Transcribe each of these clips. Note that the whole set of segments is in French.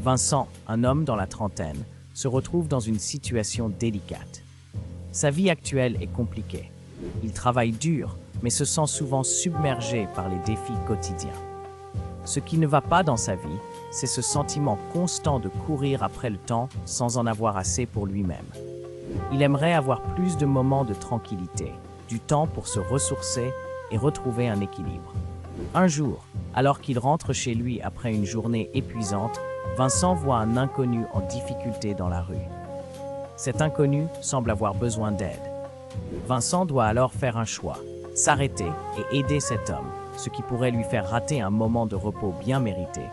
Vincent, un homme dans la trentaine, se retrouve dans une situation délicate. Sa vie actuelle est compliquée. Il travaille dur, mais se sent souvent submergé par les défis quotidiens. Ce qui ne va pas dans sa vie, c'est ce sentiment constant de courir après le temps sans en avoir assez pour lui-même. Il aimerait avoir plus de moments de tranquillité, du temps pour se ressourcer et retrouver un équilibre. Un jour, alors qu'il rentre chez lui après une journée épuisante, Vincent voit un inconnu en difficulté dans la rue. Cet inconnu semble avoir besoin d'aide. Vincent doit alors faire un choix, s'arrêter et aider cet homme, ce qui pourrait lui faire rater un moment de repos bien mérité,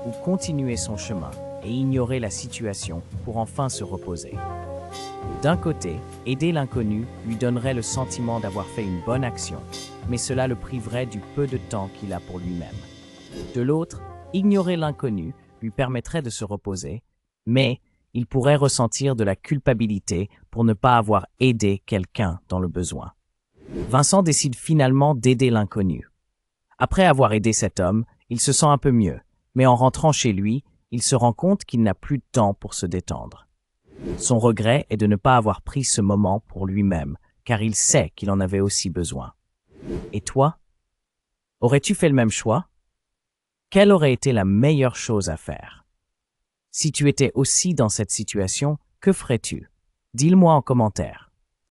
ou continuer son chemin et ignorer la situation pour enfin se reposer. D'un côté, aider l'inconnu lui donnerait le sentiment d'avoir fait une bonne action, mais cela le priverait du peu de temps qu'il a pour lui-même. De l'autre, ignorer l'inconnu lui permettrait de se reposer, mais il pourrait ressentir de la culpabilité pour ne pas avoir aidé quelqu'un dans le besoin. Vincent décide finalement d'aider l'inconnu. Après avoir aidé cet homme, il se sent un peu mieux, mais en rentrant chez lui, il se rend compte qu'il n'a plus de temps pour se détendre. Son regret est de ne pas avoir pris ce moment pour lui-même, car il sait qu'il en avait aussi besoin. Et toi? Aurais-tu fait le même choix? Quelle aurait été la meilleure chose à faire? Si tu étais aussi dans cette situation, que ferais-tu? Dis-le-moi en commentaire.